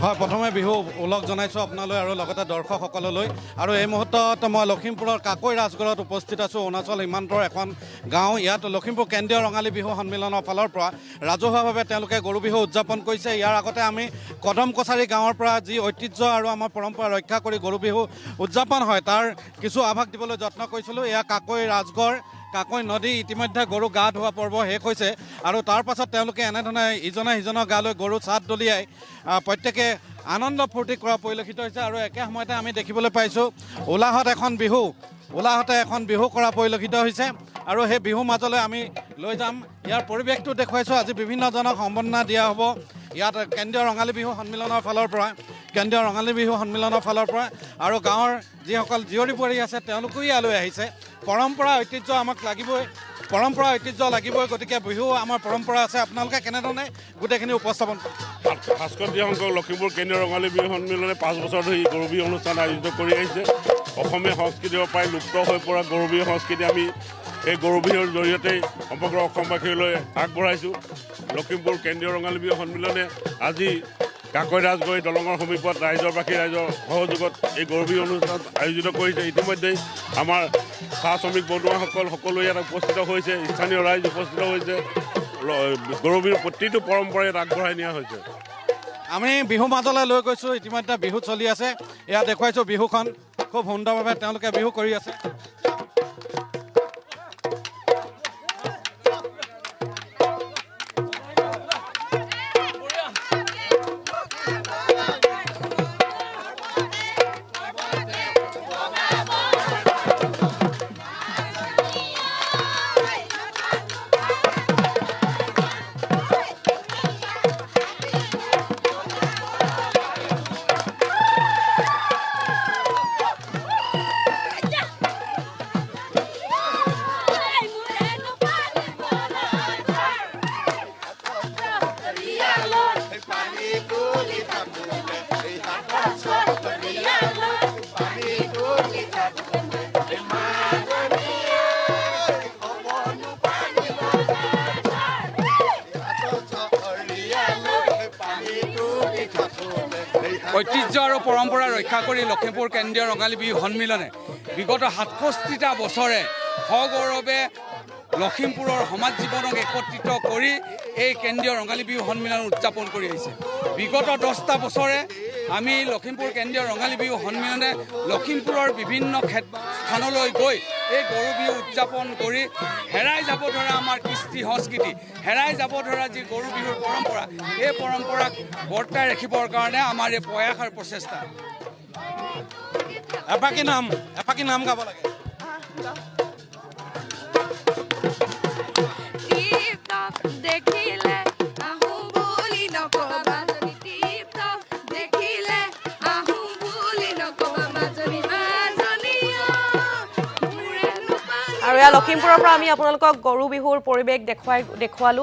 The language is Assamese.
হয়, প্ৰথমে বিহু ওলগ জনাইছোঁ আপোনালৈ আৰু লগতে দৰ্শকসকললৈ। আৰু এই মুহূৰ্তত মই লখিমপুৰৰ কাকৈ ৰাজগড়ত উপস্থিত আছোঁ। অৰুণাচল সীমান্তৰ এখন গাঁও। ইয়াত লখিমপুৰ কেন্দ্ৰীয় ৰঙালী বিহু সন্মিলনৰ ফালৰ পৰা ৰাজহুৱাভাৱে তেওঁলোকে গৰু বিহু উদযাপন কৰিছে। ইয়াৰ আগতে আমি কদম কছাৰী গাঁৱৰ পৰা যি ঐতিহ্য আৰু আমাৰ পৰম্পৰা ৰক্ষা কৰি গৰু বিহু উদযাপন হয় তাৰ কিছু আভাস দিবলৈ যত্ন কৰিছিলোঁ। এয়া কাকৈ ৰাজগড়, কাকৈ নদী। ইতিমধ্যে গৰু গা ধোৱা পৰ্ব শেষ হৈছে আৰু তাৰ পাছত তেওঁলোকে এনেধৰণে ইজনে সিজনৰ গালৈ গৰু চাট দলিয়াই প্ৰত্যেকে আনন্দ ফূৰ্তি কৰা পৰিলক্ষিত হৈছে। আৰু একে সময়তে আমি দেখিবলৈ পাইছোঁ উলাহতে এখন বিহু কৰা পৰিলক্ষিত হৈছে। আৰু সেই বিহু মাজলৈ আমি লৈ যাম। ইয়াৰ পৰিৱেশটো দেখুৱাইছোঁ। আজি বিভিন্নজনক সম্বৰ্ধনা দিয়া হ'ব ইয়াত কেন্দ্ৰীয় ৰঙালী বিহু সন্মিলনৰ ফালৰ পৰা আৰু গাঁৱৰ যিসকল জীয়ৰী বোৱাৰী আছে তেওঁলোকো ইয়ালৈ আহিছে। পৰম্পৰা ঐতিহ্য আমাক লাগিবই, গতিকে বিহু আমাৰ পৰম্পৰা আছে। আপোনালোকে কেনেধৰণে গোটেইখিনি উপস্থাপন ভাস্কৰ্য সংঘ লখিমপুৰ কেন্দ্ৰীয় ৰঙালী বিহু সন্মিলনে 5 বছৰ ধৰি গৰু বিহু অনুষ্ঠান আয়োজিত কৰি আহিছে। অসমীয়া সংস্কৃতিৰ প্ৰায় লুপ্ত হৈ পৰা গৰু বিহু সংস্কৃতি আমি এই গৰু বিহুৰ জৰিয়তেই সমগ্ৰ অসমবাসীলৈ আগবঢ়াইছোঁ। লখিমপুৰ কেন্দ্ৰীয় ৰঙালী বিহু সন্মিলনে আজি কাকৈ ৰাজগড় দলঙৰ সমীপত ৰাইজৰ সহযোগত এই গৰু বিহু অনুষ্ঠান আয়োজিত কৰিছে। ইতিমধ্যেই আমাৰ চাহ শ্ৰমিক বনুৱাসকল সকলো ইয়াত উপস্থিত হৈছে, স্থানীয় ৰাইজ উপস্থিত হৈছে। গৰু বিহুৰ প্ৰতিটো পৰম্পৰা ইয়াত আগবঢ়াই নিয়া হৈছে। আমি বিহু মাজলৈ লৈ গৈছোঁ। ইতিমধ্যে বিহু চলি আছে। এয়া দেখুৱাইছোঁ বিহুখন খুব সুন্দৰভাৱে তেওঁলোকে বিহু কৰি আছে। ঐতিহ্য আৰু পৰম্পৰা ৰক্ষা কৰি লখিমপুৰ কেন্দ্ৰীয় ৰঙালী বিহু সন্মিলনে বিগত 67টা বছৰে সগৌৰৱে লখিমপুৰৰ সমাজ জীৱনক একত্ৰিত কৰি এই কেন্দ্ৰীয় ৰঙালী বিহু সন্মিলন উদযাপন কৰি আহিছে। বিগত 10টা বছৰে আমি লখিমপুৰ কেন্দ্ৰীয় ৰঙালী বিহু সন্মিলনে লখিমপুৰৰ বিভিন্ন স্থানলৈ গৈ এই গৰু বিহু উদযাপন কৰি হেৰাই যাব ধৰা আমাৰ কৃষ্টি সংস্কৃতি, হেৰাই যাব ধৰা যি গৰু বিহুৰ পৰম্পৰা, এই পৰম্পৰাক বৰ্তাই ৰাখিবৰ কাৰণে আমাৰ এই প্ৰয়াস আৰু প্ৰচেষ্টা। এপাকি নাম গাব লাগে। আৰু এয়া লখিমপুৰৰ পৰা আমি আপোনালোকক গৰু বিহুৰ পৰিৱেশ দেখুৱালোঁ।